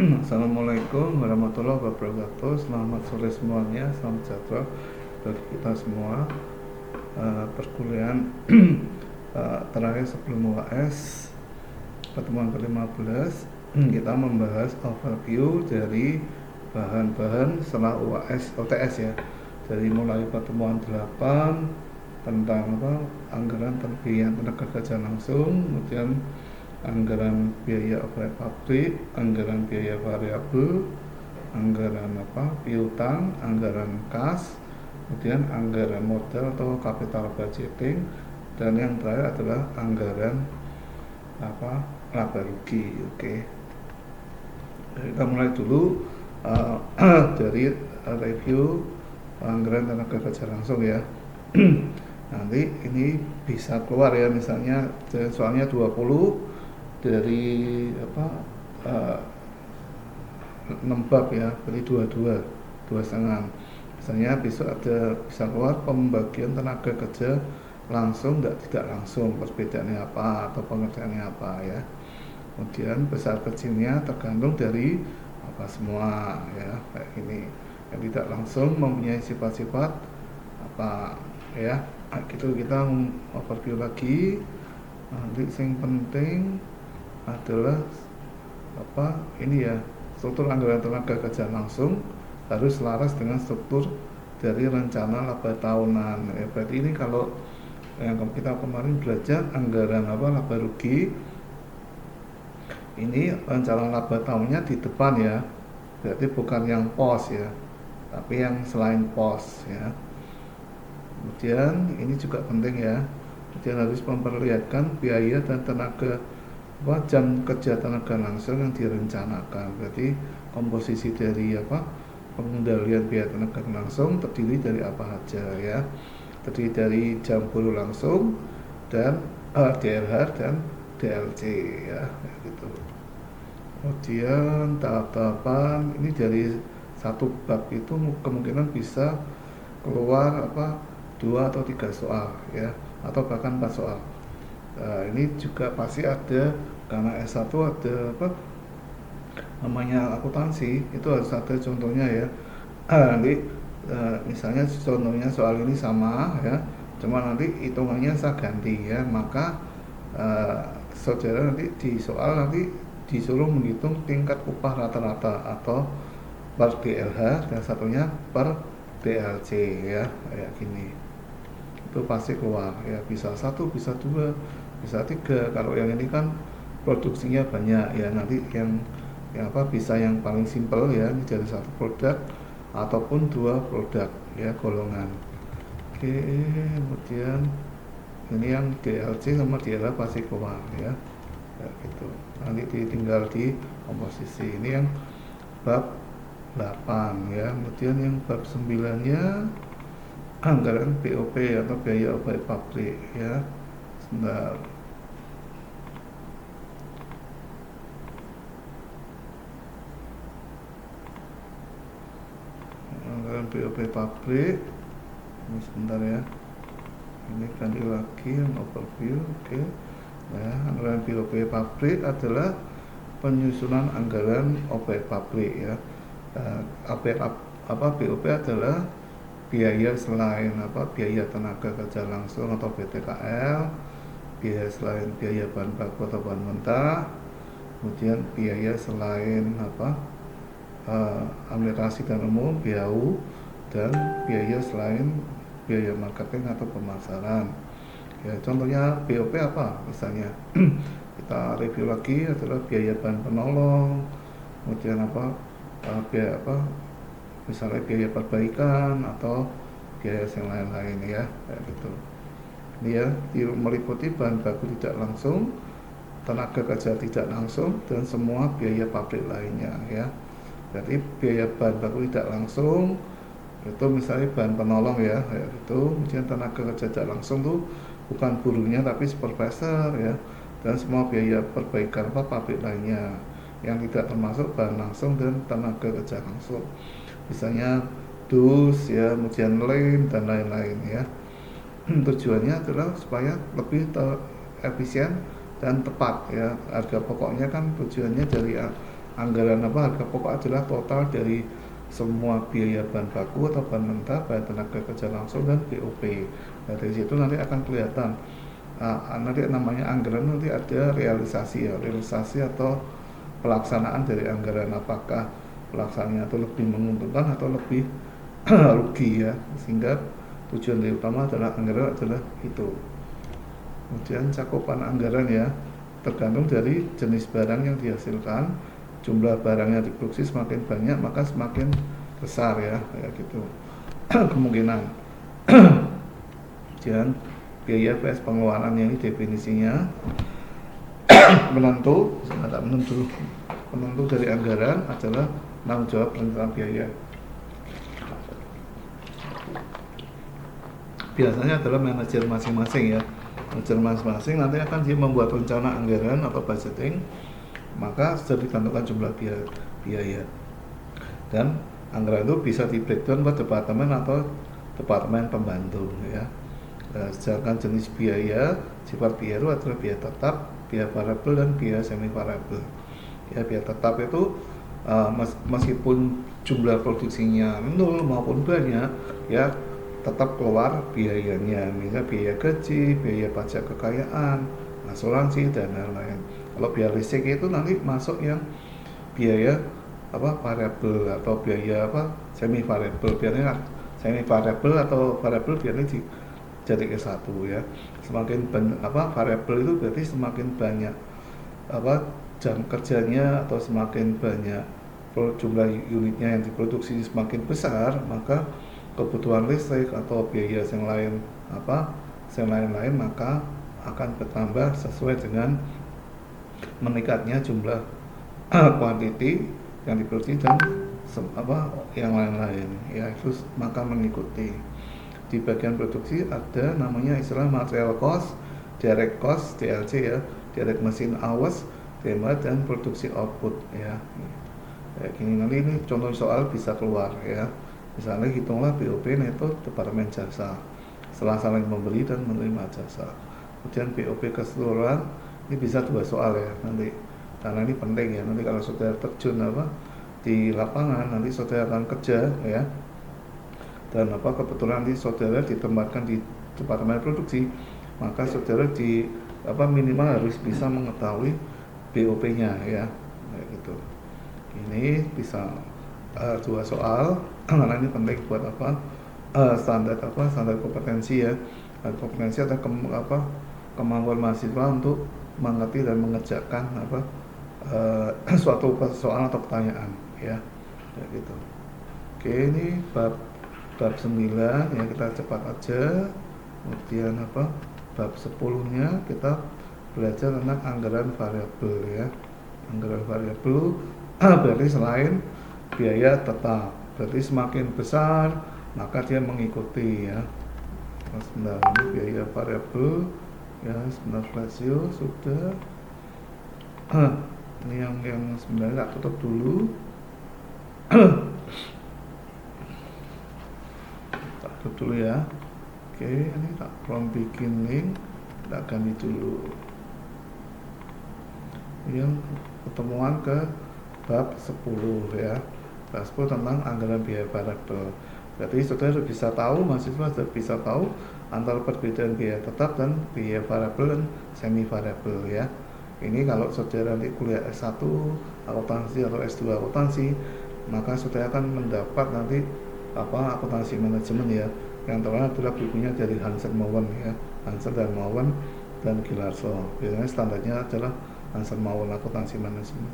Assalamualaikum warahmatullahi wabarakatuh. Selamat sore semuanya, salam sejahtera bagi kita semua. Perkuliahan terakhir sebelum UAS, pertemuan ke-15, kita membahas overview dari bahan-bahan setelah UAS OTS ya. Dari mulai pertemuan 8 tentang anggaran pembiayaan tenaga kerja langsung, kemudian anggaran biaya operasional pabrik, anggaran biaya variabel, anggaran piutang, anggaran kas, kemudian anggaran modal atau capital budgeting, dan yang terakhir adalah anggaran laba rugi. Oke. Kita mulai dulu dari review anggaran tenaga kerja langsung ya. Nanti ini bisa keluar ya, misalnya soalnya 20 dari 6 bab ya, berarti 2,5. Misalnya besok bisa keluar pembagian tenaga kerja langsung dan tidak langsung, perbedaannya apa atau pengertiannya apa ya. Kemudian besar kecilnya tergantung dari apa semua ya, kayak ini. Yang tidak langsung mempunyai sifat-sifat apa ya. Gitu kita overview lagi. Nanti yang penting adalah ini ya, struktur anggaran tenaga kerja langsung harus selaras dengan struktur dari rencana laba tahunan ya. Berarti ini kalau yang kita kemarin belajar anggaran laba rugi, ini rencana laba tahunnya di depan ya, berarti bukan yang pos ya, tapi yang selain pos ya. Kemudian ini juga penting ya, kemudian harus memperlihatkan biaya dan tenaga jam kerja tenaga langsung yang direncanakan. Berarti komposisi dari pengendalian biaya tenaga langsung terdiri dari apa aja ya, terdiri dari jam buruh langsung dan DLH dan DLC ya, gitu. Kemudian tahap-tahapan ini dari satu bab itu kemungkinan bisa keluar 2 atau 3 soal ya, atau bahkan 4 soal. Ini juga pasti ada, karena S1 ada namanya akuntansi, itu harus ada contohnya ya. Nanti misalnya contohnya soal ini sama ya, cuma nanti hitungannya saya ganti ya, maka saudara nanti di soal nanti disuruh menghitung tingkat upah rata-rata atau per DLH dan satunya per DLC ya, kayak gini. Itu pasti keluar ya, bisa 1, bisa 2, bisa 3. Kalau yang ini kan produksinya banyak ya, nanti yang bisa yang paling simpel ya, ini dari satu produk ataupun 2 produk ya, golongan. Oke, kemudian ini yang DLC sama DLH pasti keluar ya, gitu. Nanti tinggal di komposisi. Ini yang bab 8 ya. Kemudian yang bab 9 nya anggaran BOP atau biaya operasional pabrik ya. Sebentar. Anggaran BOP pabrik. Ini sebentar ya. Ini ganti lagi yang overview. Oke. Nah, anggaran BOP pabrik adalah penyusunan anggaran operasional pabrik ya. BOP adalah biaya selain biaya tenaga kerja langsung atau BTKL, biaya selain biaya bahan baku atau bahan mentah, kemudian biaya selain administrasi dan umum (BAU), dan biaya selain biaya marketing atau pemasaran ya. Contohnya BOP apa misalnya? Kita review lagi, adalah biaya bahan penolong, kemudian biaya misalnya biaya perbaikan atau biaya yang lain-lain ya, kayak gitu. Ini ya, meliputi bahan baku tidak langsung, tenaga kerja tidak langsung, dan semua biaya pabrik lainnya ya. Jadi biaya bahan baku tidak langsung itu misalnya bahan penolong ya, kayak gitu. Kemudian tenaga kerja tidak langsung tuh bukan buruhnya tapi supervisor ya, dan semua biaya perbaikan pabrik lainnya yang tidak termasuk bahan langsung dan tenaga kerja langsung, misalnya dus ya, kemudian lem dan lain-lain ya. Tujuannya adalah supaya lebih efisien dan tepat ya. Harga pokoknya kan tujuannya dari anggaran harga pokok adalah total dari semua biaya bahan baku atau bahan mentah, bahan tenaga kerja langsung dan BOP. Nah, dari situ nanti akan kelihatan nanti namanya anggaran, nanti ada realisasi atau pelaksanaan dari anggaran, apakah pelaksanaannya itu lebih menguntungkan atau lebih rugi ya, sehingga tujuan dari utama adalah anggaran adalah itu. Kemudian cakupan anggaran ya tergantung dari jenis barang yang dihasilkan. Jumlah barang yang diproduksi semakin banyak maka semakin besar ya, kayak gitu kemungkinan. Kemudian biaya vs pengeluaran, yang ini definisinya. Penentu dari anggaran adalah tanggung jawab rencana biaya. Biasanya adalah manajer masing-masing ya. Manajer masing-masing nanti akan dia membuat rencana anggaran atau budgeting, maka sudah ditentukan jumlah biaya. Dan anggaran itu bisa di breakdown per departemen atau departemen pembantu ya. Sedangkan jenis biaya, sifat biaya itu adalah biaya tetap, biaya variabel dan biaya semi variabel. Ya, biaya tetap itu meskipun jumlah produksinya nol maupun banyak ya, tetap keluar biayanya, misalnya biaya gaji, biaya pajak kekayaan, asuransi dan lain-lain. Kalau biaya listrik itu nanti masuk yang biaya variabel atau biaya semi variabel. Biasanya semi variabel atau variabel biasanya jadi ke satu ya. Semakin variabel itu berarti semakin banyak jam kerjanya atau semakin banyak jumlah unitnya yang diproduksi semakin besar, maka kebutuhan listrik atau biaya yang lain maka akan bertambah sesuai dengan meningkatnya jumlah kuantiti yang diproduksi dan yang lain-lain ya, itu maka mengikuti. Di bagian produksi ada namanya istilah material cost, direct cost DLC ya, direct machine hours, DMA, dan produksi output ya. Kayak gini, nanti ini contoh soal bisa keluar ya. Misalnya hitunglah BOP neto departemen jasa setelah saling membeli dan menerima jasa. Kemudian BOP keseluruhan, ini bisa 2 soal ya nanti, karena ini penting ya. Nanti kalau saudara terjun di lapangan, nanti saudara akan kerja ya, dan kebetulan nanti saudara ditempatkan di departemen produksi, maka saudara minimal harus bisa mengetahui BOP-nya ya, kayak gitu. Ini bisa 2 soal karena ini penting buat standar kompetensi ya. Kompetensi atau kemampuan mahasiswa untuk mengerti dan mengerjakan suatu persoalan atau pertanyaan ya, kayak gitu. Oke, ini bab 9 ya, kita cepat aja. Kemudian bab 10-nya kita belajar tentang anggaran variabel ya. Anggaran variabel berarti selain biaya tetap, berarti semakin besar maka dia mengikuti ya. Sebentar, ini biaya variabel ya, sebentar, rasio sudah. Ini yang sebenarnya tak tutup dulu. Tak tutup dulu ya. Oke, ini tak belum bikin link, tak ganti dulu. Yang pertemuan ke bab 10 ya. Bab 10 tentang anggaran biaya variabel. Berarti saudara bisa tahu, mahasiswa sudah bisa tahu antara perbedaan biaya tetap dan biaya variabel dan semi variabel ya. Ini kalau saudara nanti kuliah S1 akuntansi atau S2 akuntansi, maka saudara akan mendapat nanti akuntansi manajemen ya. Yang terkenal adalah bukunya dari Hansen Mowen ya, Hansen dan Mowen dan Gilarso. Biasanya standarnya adalah Hansen Mowen akuntansi manajemen.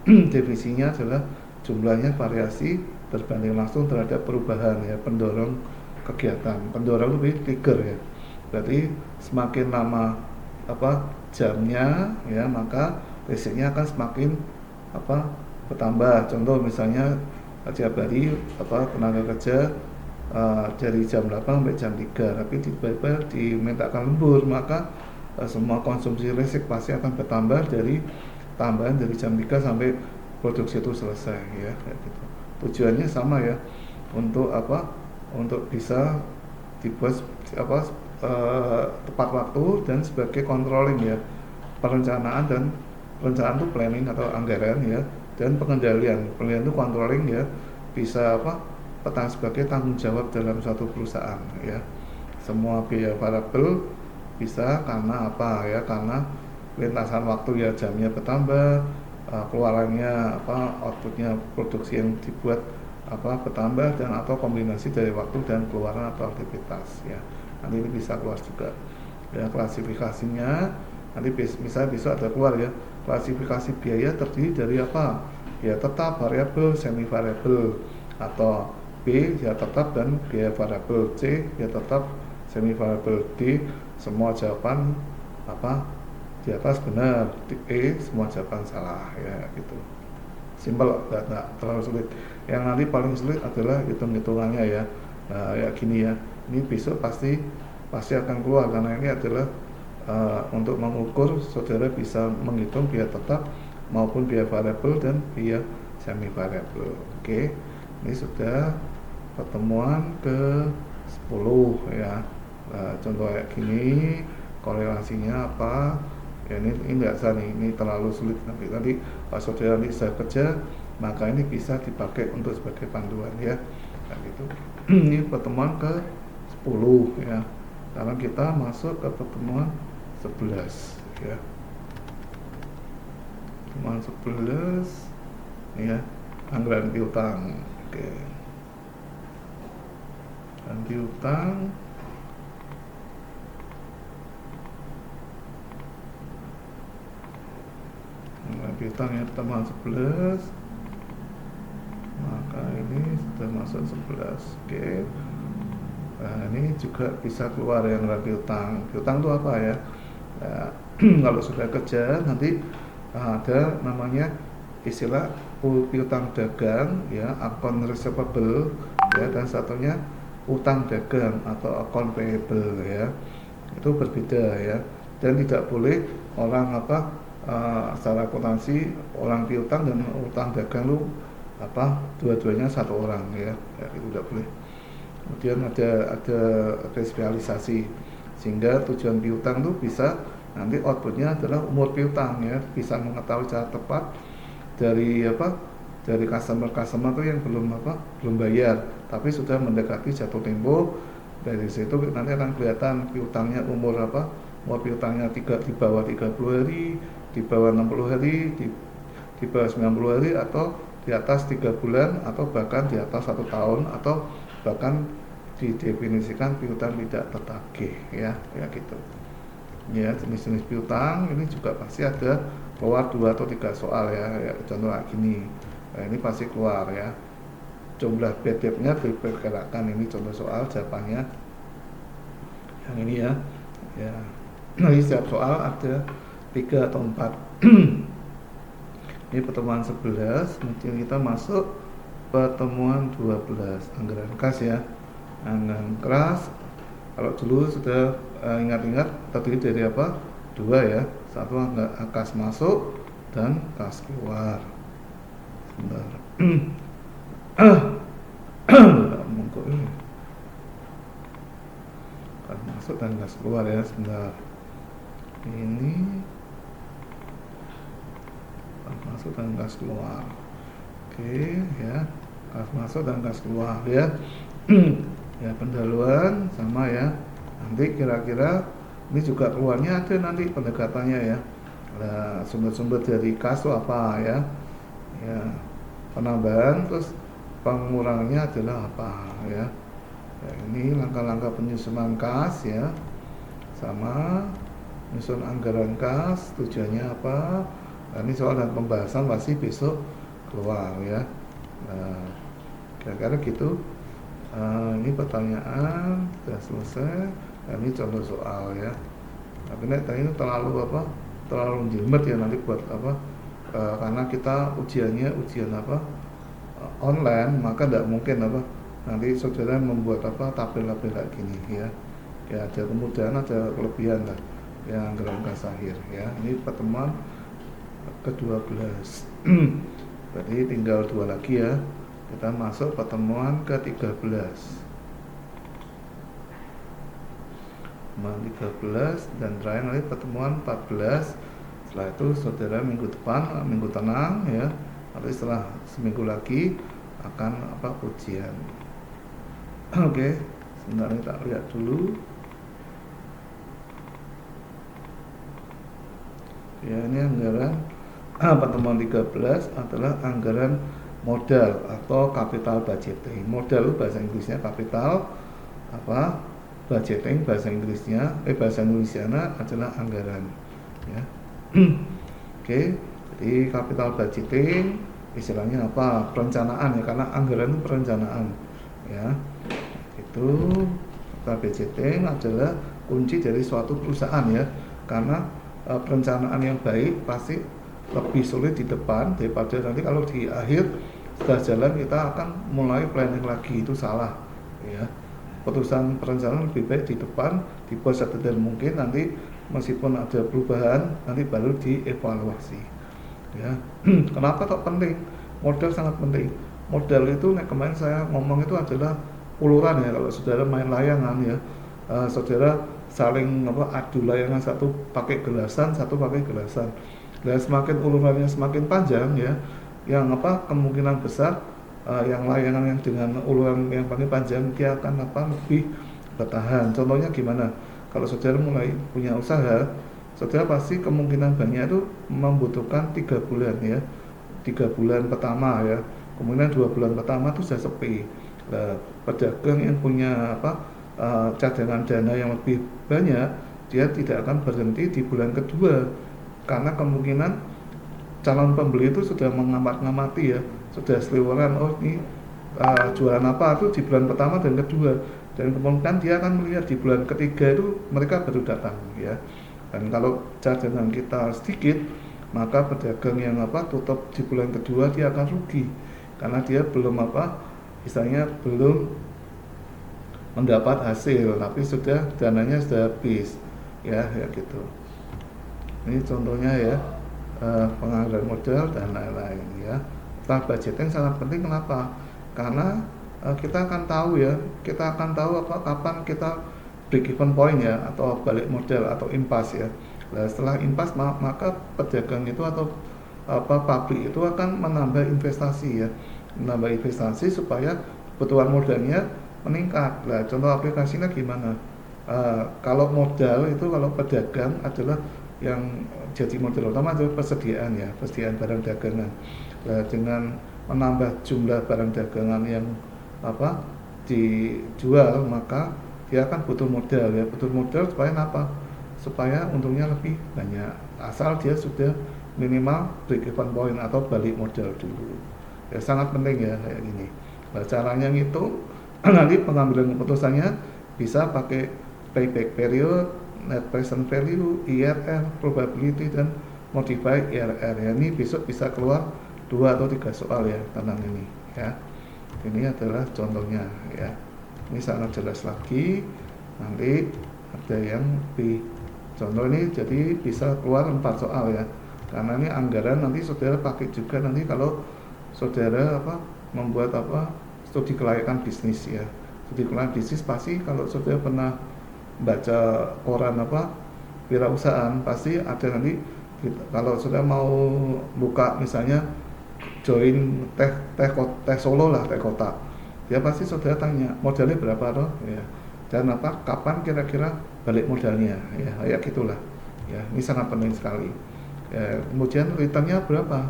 Definisinya adalah jumlahnya variasi berbanding langsung terhadap perubahan ya, pendorong kegiatan. Pendorong lebih trigger ya. Berarti semakin lama jamnya ya, maka listriknya akan semakin bertambah. Contoh misalnya tiap hari tenaga kerja dari jam 8 sampai jam 3, tapi tiba-tiba dimintakan lembur, maka semua konsumsi listrik pasti akan bertambah dari tambahan dari jam 3 sampai produksi itu selesai ya, kayak gitu. Tujuannya sama ya, untuk untuk bisa dibuat tepat waktu dan sebagai controlling ya, perencanaan itu planning atau anggaran ya, Dan pengendalian itu controlling ya, bisa apa, petang sebagai tanggung jawab dalam suatu perusahaan ya. Semua biaya variabel bisa karena apa ya, karena lintasan waktu ya, jamnya bertambah, keluarannya apa, outputnya, produksi yang dibuat apa bertambah, dan atau kombinasi dari waktu dan keluaran atau aktivitas ya. Nanti ini bisa keluar juga ya. Klasifikasinya nanti misalnya besok ada keluar ya, klasifikasi biaya terdiri dari apa, biaya tetap, variabel, semi variabel, atau B biaya tetap dan biaya variabel, C biaya tetap, semi variabel, D semua jawaban apa di atas benar, E semua jawaban salah ya gitu. Simpel, nggak terlalu sulit. Yang nanti paling sulit adalah hitung-hitungannya ya. Nah ya gini ya, ini besok pasti akan keluar, karena ini adalah untuk mengukur saudara bisa menghitung biaya tetap maupun biaya variabel dan biaya semi variabel. Oke, ini sudah pertemuan ke 10 ya. Contoh kayak gini, korelasinya apa ya, ini enggak usah nih, ini terlalu sulit. Nanti pas saudara nanti saya kerja, maka ini bisa dipakai untuk sebagai panduan ya, nah gitu. Ini pertemuan ke 10 ya, sekarang kita masuk ke pertemuan 11 ya. Pertemuan 11 ya, anggaran piutang. Oke, anggaran piutang piutang ya, pertemuan 11, maka ini sudah masuk 11. Oke. Nah, ini juga bisa keluar yang piutang. Piutang itu apa ya? Nah, kalau sudah kerja nanti ada namanya istilah piutang dagang ya, account receivable ya, dan satunya utang dagang atau account payable ya. Itu berbeda ya, dan tidak boleh orang apa secara akuntansi orang piutang dan utang dagang lu apa dua-duanya satu orang ya, itu tidak boleh. Kemudian ada spesialisasi, sehingga tujuan piutang tuh bisa nanti outputnya adalah umur piutang ya, bisa mengetahui secara tepat dari apa, dari customer tuh yang belum bayar tapi sudah mendekati jatuh tempo. Dari situ nanti akan kelihatan piutangnya umur piutangnya di bawah 30 hari, di bawah 60 hari, di bawah 90 hari, atau di atas 3 bulan, atau bahkan di atas 1 tahun, atau bahkan didefinisikan piutang tidak tertagih ya, gitu. Ya, jenis-jenis piutang ini juga pasti ada keluar 2 atau 3 soal ya, contoh kayak gini. Nah, ini pasti keluar ya. Jumlah BDF-nya diperkirakan, ini contoh soal jawabannya yang ini ya. Ya. Nah, setiap soal ada 3 atau 4. Ini pertemuan 11, kemudian kita masuk pertemuan 12, anggaran kas ya. Anggaran kas, kalau dulu sudah ingat-ingat terdiri dari apa? 2 ya. Satu kas masuk dan kas keluar. Sebentar. Monggo ini. Kas masuk dan kas keluar ya, sebentar. Ini kas masuk dan kas keluar. Oke ya, kas masuk dan kas keluar ya. Ya, pendahuluan sama ya. Nanti kira-kira ini juga keluarnya ada nanti pendekatannya ya. Nah, sumber-sumber dari kas itu apa ya? Ya, penambahan terus pengurangannya adalah apa ya? Ya, ini langkah-langkah penyusunan kas ya, sama menyusun anggaran kas, tujuannya apa. Nah, ini soal dan pembahasan pasti besok keluar ya. Nah, kira-kira gitu. Ini pertanyaan sudah selesai. Nah, ini contoh soal ya. Tapi ini terlalu jelimet ya nanti buat apa, karena kita ujian online, maka tidak mungkin nanti saudara membuat tabel-tabel kayak gini ya. Ya, ada kemudahan, ada kelebihan lah ya, anggaran kas akhir ya. Ini pertemuan ke-12. Berarti tinggal 2 lagi ya, kita masuk pertemuan ke-13. Pertemuan 13 dan terakhir nanti pertemuan 14. Setelah itu saudara minggu depan, minggu tenang ya, nanti setelah seminggu lagi akan ujian. Oke, sebentar kita lihat dulu. Ya, ini anggaran pertemuan 13 adalah anggaran modal atau capital budgeting. Modal itu bahasa Inggrisnya capital, budgeting bahasa Indonesianya adalah anggaran, ya. Oke, jadi capital budgeting istilahnya perencanaan, ya, karena anggaran itu perencanaan, ya. Itu capital budgeting adalah kunci dari suatu perusahaan, ya, karena perencanaan yang baik pasti lebih sulit di depan daripada nanti kalau di akhir setelah jalan kita akan mulai planning lagi. Itu salah, ya. Keputusan perencanaan lebih baik di depan, dibuat sedetail mungkin, nanti meskipun ada perubahan nanti baru dievaluasi, ya. Kenapa kok penting? Modal sangat penting. Modal itu kemarin saya ngomong itu adalah uluran, ya. Kalau saudara main layangan, ya, saudara saling adu layangan, satu pakai gelasan, satu pakai gelasan. Dan semakin ulurannya semakin panjang, ya, yang kemungkinan besar yang layangan yang dengan uluran yang paling panjang dia akan lebih bertahan. Contohnya gimana? Kalau saudara mulai punya usaha, saudara pasti kemungkinan banyak itu membutuhkan 3 bulan, ya. 3 bulan pertama, ya. Kemudian 2 bulan pertama itu sudah sepi. Nah, pedagang yang punya cadangan dana yang lebih banyak, dia tidak akan berhenti di bulan kedua, karena kemungkinan calon pembeli itu sudah mengamati, ya, sudah seliweran, ini jualan apa itu di bulan pertama dan kedua, dan kemudian dia akan melihat di bulan ketiga itu mereka baru datang, ya. Dan kalau cadangan kita sedikit, maka pedagang yang tutup di bulan kedua dia akan rugi, karena dia belum misalnya belum mendapat hasil, tapi sudah dananya sudah habis, ya gitu. Ini contohnya, ya, penganggaran modal dan lain-lain, ya. Budgeting sangat penting. Kenapa? Karena kita akan tahu, ya, kapan kita break even point, ya, atau balik modal atau impas, ya. Nah, setelah impas maka pedagang itu atau pabrik itu akan menambah investasi, ya, supaya kebutuhan modalnya meningkat. Nah, contoh aplikasinya gimana? Kalau modal itu, kalau pedagang adalah yang jadi modal utama adalah persediaan barang dagangan. Nah, dengan menambah jumlah barang dagangan yang dijual, maka dia akan butuh modal, ya. Butuh modal supaya supaya untungnya lebih banyak, asal dia sudah minimal break even point atau balik modal dulu, ya. Sangat penting, ya, kayak gini. Nah, caranya ngitung nanti pengambilan keputusannya bisa pakai payback period, net present value, IRR, probability, dan modified IRR, ya. Ini besok bisa keluar 2 atau 3 soal, ya, tentang ini, ya. Ini adalah contohnya, ya. Ini sangat jelas lagi. Nanti ada yang contoh ini, jadi bisa keluar 4 soal, ya. Karena ini anggaran nanti saudara pakai juga nanti kalau saudara membuat studi kelayakan bisnis, ya. Studi kelayakan bisnis pasti kalau saudara pernah baca koran wirausahaan, pasti ada nanti kalau sudah mau buka misalnya join teh Solo lah, teh kota, ya pasti saudara tanya modalnya berapa toh, ya, dan kapan kira-kira balik modalnya, ya, kayak gitulah, ya. Ini sangat penting sekali, ya. Kemudian returnnya berapa,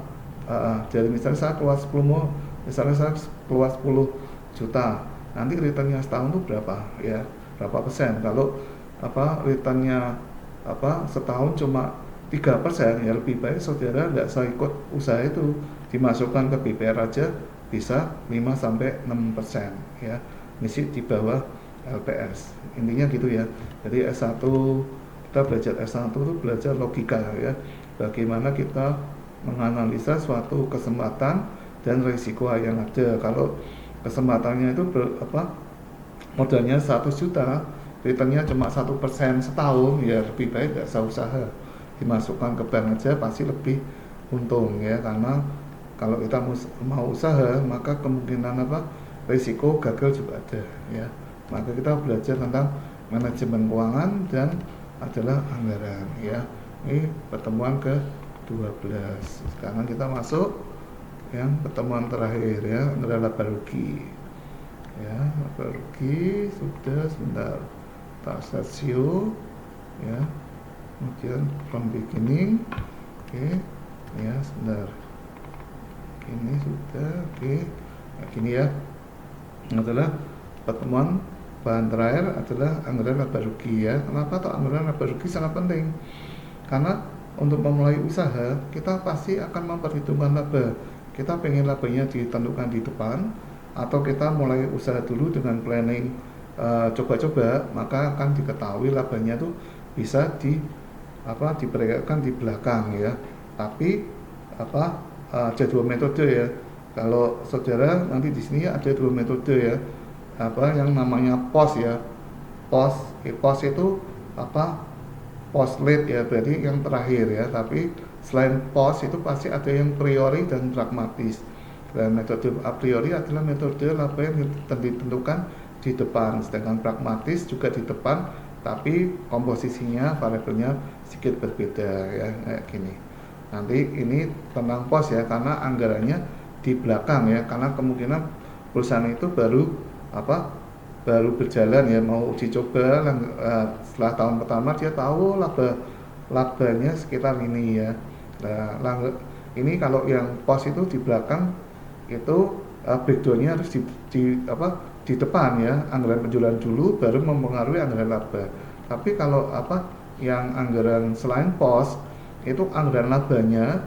jadi misalnya saya keluar 10 juta, nanti returnnya setahun itu berapa, ya, berapa persen. Kalau returnnya setahun cuma 3%, ya lebih baik saudara nggak usah ikut usaha itu, dimasukkan ke BPR aja bisa 5-6%, ya, misi di bawah LPS. Intinya gitu, ya. Jadi S1, kita belajar S1 itu belajar logika, ya, bagaimana kita menganalisa suatu kesempatan dan risiko yang ada. Kalau kesempatannya itu modalnya 100 juta, returnnya cuma 1% setahun, ya lebih baik nggak usah usaha, dimasukkan ke bank aja pasti lebih untung, ya. Karena kalau kita mau usaha, maka kemungkinan risiko gagal juga ada, ya. Maka kita belajar tentang manajemen keuangan dan adalah anggaran, ya. Ini pertemuan ke-12. Sekarang kita masuk yang pertemuan terakhir ya, anggaran laba rugi ya. Laba rugi sudah, sebentar, taksasio ya, kemudian from beginning, oke ya, sebentar, ini sudah, oke. Nah, gini ya, adalah pertemuan bahan terakhir adalah anggaran laba rugi ya. Kenapa toh anggaran laba rugi sangat penting? Karena untuk memulai usaha kita pasti akan memperhitungkan laba. Kita pengen labanya ditentukan di depan, atau kita mulai usaha dulu dengan planning coba-coba, maka akan diketahui labanya tuh bisa diperkirakan di belakang ya. Tapi ada dua metode ya. Kalau saudara nanti di sini ada dua metode ya, yang namanya POS ya. POS itu post late ya, berarti yang terakhir ya. Tapi selain post itu pasti ada yang priori dan pragmatis. Dan metode a priori adalah metode laba yang ditentukan di depan, sedangkan pragmatis juga di depan, tapi komposisinya variabelnya sedikit berbeda ya, kayak gini. Nanti ini tentang post ya, karena anggarannya di belakang ya, karena kemungkinan perusahaan itu baru berjalan ya, mau uji coba. Setelah tahun pertama dia tahu labanya sekitar ini ya. Nah, ini kalau yang pos itu di belakang itu, breakdownnya harus di depan ya, anggaran penjualan dulu baru mempengaruhi anggaran laba. Tapi kalau yang anggaran selain pos itu anggaran labanya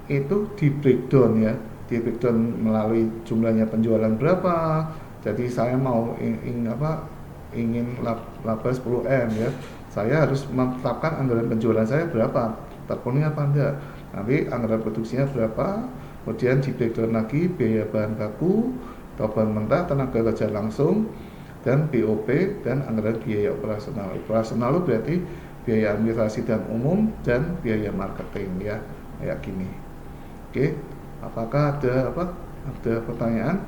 itu di breakdown ya, di breakdown melalui jumlahnya penjualan berapa. Jadi saya mau ingin laba 10M ya, saya harus menetapkan anggaran penjualan saya berapa, terpenuhi apa enggak, nanti anggaran produksinya berapa, kemudian di breakdown lagi biaya bahan baku atau bahan mentah, tenaga kerja langsung, dan BOP, dan anggaran biaya operasional. Operasional itu berarti biaya administrasi dan umum dan biaya marketing ya, kayak gini. Oke, apakah ada pertanyaan?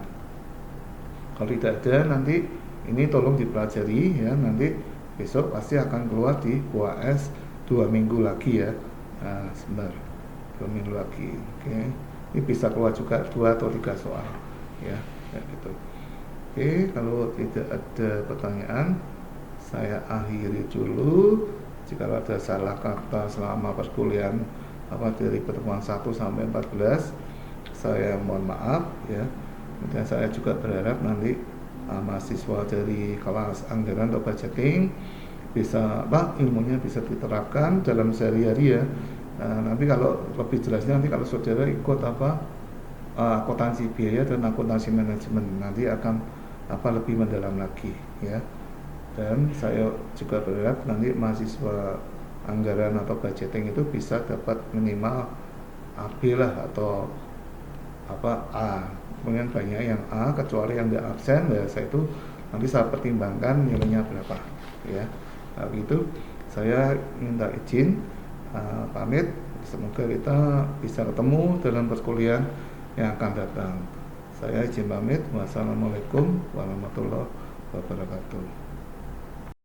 Kalau tidak ada, nanti ini tolong dipelajari ya, nanti besok pasti akan keluar di UAS 2 minggu lagi ya. Nah, sebentar, 2 minggu lagi. Oke, ini bisa keluar juga 2 atau 3 soal ya, kayak gitu. Oke, kalau tidak ada pertanyaan, saya akhiri dulu. Jika ada salah kata selama perkuliahan dari pertemuan 1 sampai 14, saya mohon maaf ya. Kemudian saya juga berharap nanti mahasiswa dari kelas anggaran atau budgeting bisa ilmunya bisa diterapkan dalam sehari-hari ya. Nanti kalau lebih jelasnya, nanti kalau saudara ikut akuntansi biaya dan akuntansi manajemen, nanti akan lebih mendalam lagi ya. Dan saya juga berharap nanti mahasiswa anggaran atau budgeting itu bisa dapat minimal AB lah, atau A. Kemudian banyak yang A, kecuali yang tidak absen ya, saya itu nanti saya pertimbangkan nilainya berapa ya. Nah, gitu saya minta izin pamit. Semoga kita bisa ketemu dalam perkuliahan yang akan datang. Saya izin pamit. Wassalamualaikum warahmatullahi wabarakatuh.